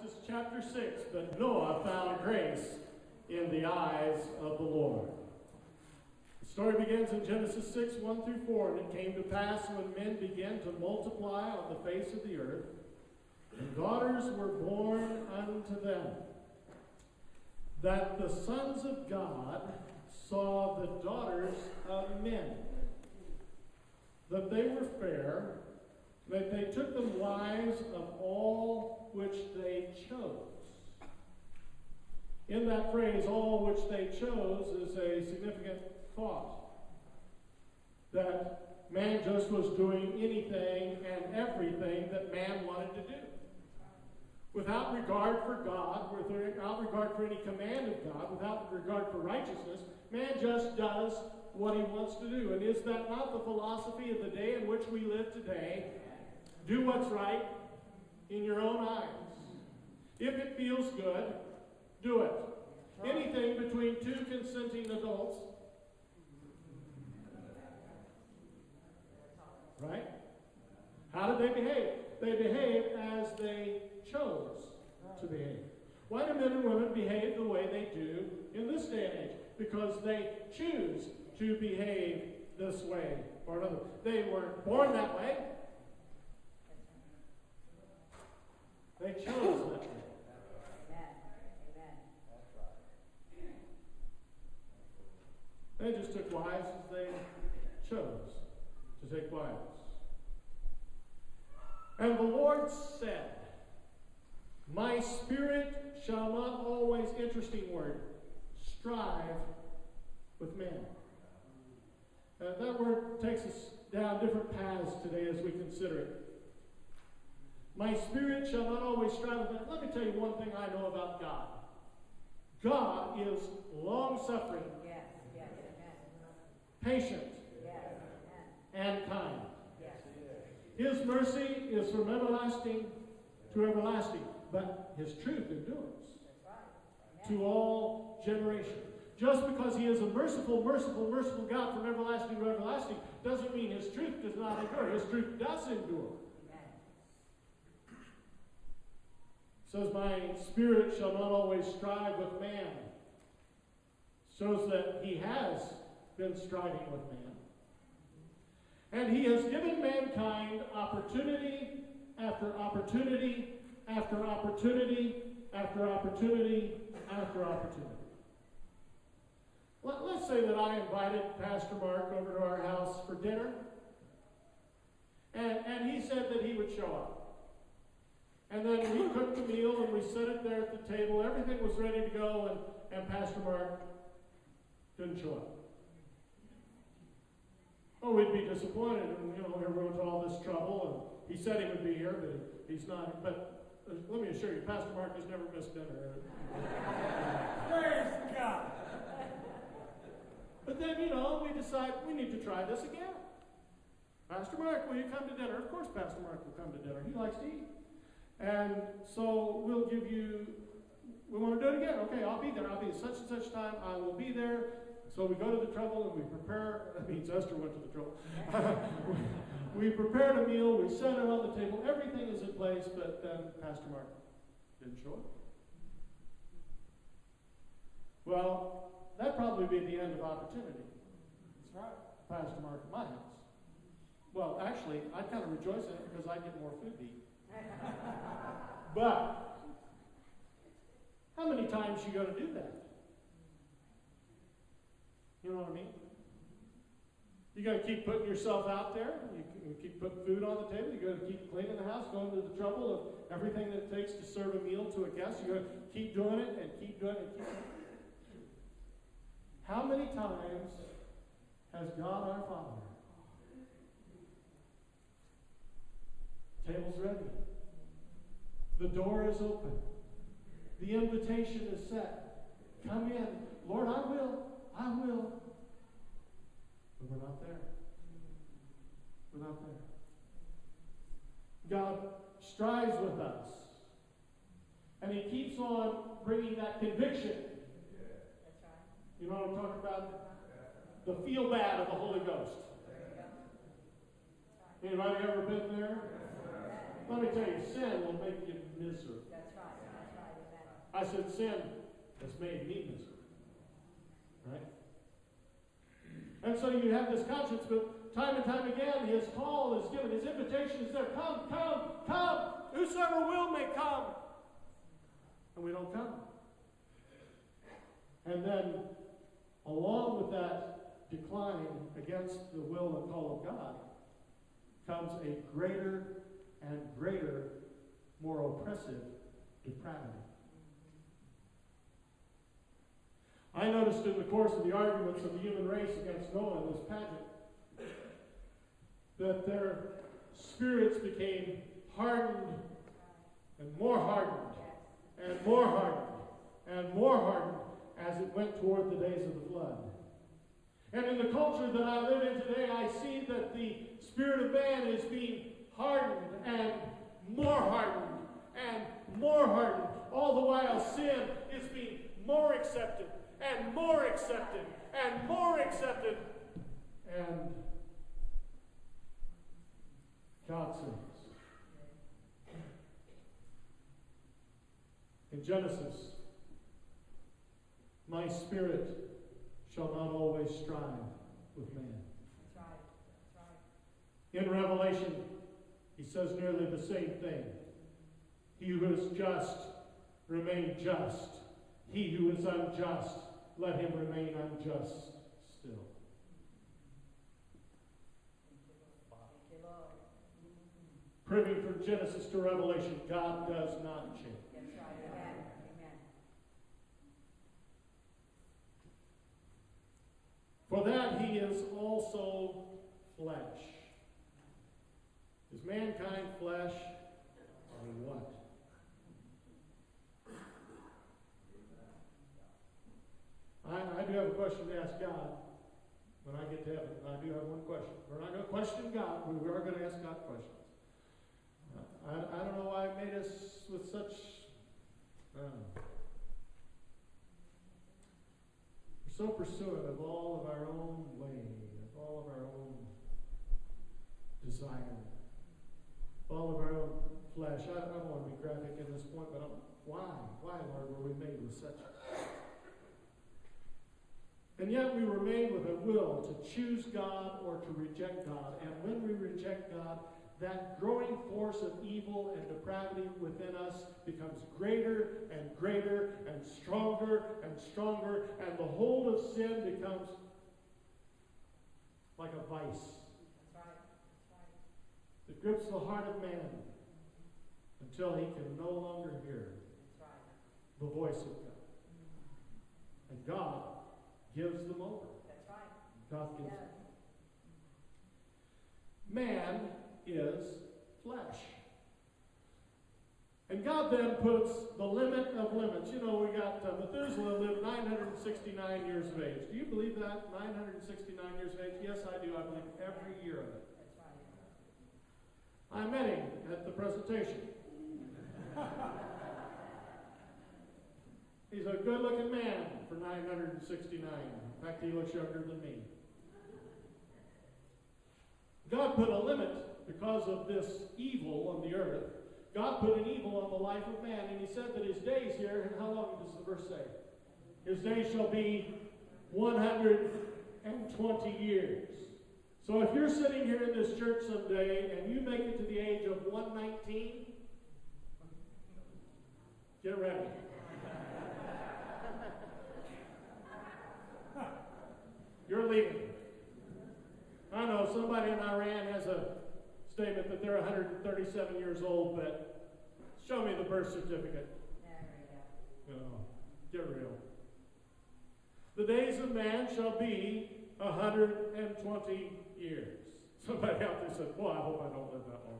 Genesis chapter 6, but Noah found grace in the eyes of the Lord. The story begins in Genesis 6, 1 through 4, and it came to pass when men began to multiply on the face of the earth, and daughters were born unto them, that the sons of God saw the daughters of men, that they were fair, that they took them wives of all which they chose. In that phrase, all which they chose, is a significant thought. That man just was doing anything and everything that man wanted to do. Without regard for God, without regard for any command of God, without regard for righteousness, man just does what he wants to do. And is that not the philosophy of the day in which we live today? Do what's right in your own eyes. If it feels good, do it. Anything between two consenting adults, right? How did they behave? They behaved as they chose to behave. Why do men and women behave the way they do in this day and age? Because they choose to behave this way or another. They weren't born that way. They chose that way. They just took wives as they chose to take wives. And the Lord said, my spirit shall not always, interesting word, strive with men. That word takes us down different paths today as we consider it. My spirit shall not always strive with men. Let me tell you one thing I know about God. God is long-suffering, patient, and kind. His mercy is from everlasting to everlasting, but his truth endures to all generations. Just because he is a merciful, merciful, merciful God from everlasting to everlasting doesn't mean his truth does not endure. His truth does endure. It says, my spirit shall not always strive with man. Shows that he has been striving with man. And he has given mankind opportunity after opportunity after opportunity after opportunity after opportunity. Let's say that I invited Pastor Mark over to our house for dinner, and he said that he would show up. And then we cooked the meal and we set it there at the table. Everything was ready to go, and Pastor Mark didn't show up. Oh, we'd be disappointed, and here we went to all this trouble, and he said he would be here, but he's not. But let me assure you, Pastor Mark has never missed dinner. Praise God. But then, we decide we need to try this again. Pastor Mark, will you come to dinner? Of course Pastor Mark will come to dinner. He likes to eat. And so we want to do it again. Okay, I'll be there. I'll be at such and such time. I will be there. So we go to the trouble and we prepare. That means Esther went to the trouble. We prepared a meal. We set it on the table. Everything is in place, but then Pastor Mark didn't show up. Well, that'd probably be the end of opportunity. That's right. Pastor Mark at my house. Well, actually, I'd kind of rejoice in it because I get more food to eat. But how many times you going to do that? You know what I mean? You got to keep putting yourself out there. You keep putting food on the table. You got to keep cleaning the house, going to the trouble of everything that it takes to serve a meal to a guest. You got to keep doing it and keep doing it and keep doing it. How many times has God our Father? Table's ready. The door is open. The invitation is set. Come in. Lord, I will. I will. But we're not there. We're not there. God strives with us. And he keeps on bringing that conviction. You know what I'm talking about? The feel bad of the Holy Ghost. Anybody ever been there? Let me tell you, sin will make you miserable. That's right. I said, sin has made me miserable. Right? And so you have this conscience, but time and time again, his call is given, his invitation is there. Come, come, come. Whosoever will may come. And we don't come. And then, along with that decline against the will and call of God, comes a greater and greater, more oppressive depravity. I noticed in the course of the arguments of the human race against Noah in this pageant that their spirits became hardened and more hardened and more hardened and more hardened as it went toward the days of the flood. And in the culture that I live in today, I see that the spirit of man is being hardened and more hardened and more hardened. All the while sin is being more accepted and more accepted and more accepted. And God says in Genesis, my spirit shall not always strive with man. That's right. That's right. In Revelation, he says nearly the same thing. He who is just, remain just. He who is unjust, let him remain unjust still. Thank you, Lord. Proving from Genesis to Revelation, God does not change. That's right. Amen. Amen. For that he is also flesh. Is mankind flesh or what? I do have a question to ask God when I get to heaven. I do have one question. We're not going to question God, but we are going to ask God questions. I don't know why He made us with such... we're so pursuant of all of our own way, of all of our own desire, all of our own flesh. I don't want to be graphic at this point, but why? Why, Lord, were we made with such... And yet we were made with a will to choose God or to reject God. And when we reject God, that growing force of evil and depravity within us becomes greater and greater and stronger, and the hold of sin becomes like a vice. That's right. That's right. It grips the heart of man until he can no longer hear That's right. the voice of God. And God gives them over. That's right. God gives Yes. them. Man is flesh. And God then puts the limit of limits. You know, we got Methuselah lived 969 years of age. Do you believe that? 969 years of age? Yes, I do. I believe every year of it. That's right. I met him at the presentation. He's a good-looking man for 969. In fact, he looks younger than me. God put a limit because of this evil on the earth. God put an evil on the life of man, and he said that his days here, and how long does the verse say? His days shall be 120 years. So if you're sitting here in this church someday and you make it to the age of 119, get ready. You're leaving. I know somebody in Iran has a statement that they're 137 years old, but show me the birth certificate. There we go. No, get real. The days of man shall be 120 years. Somebody out there said, boy, I hope I don't live that long.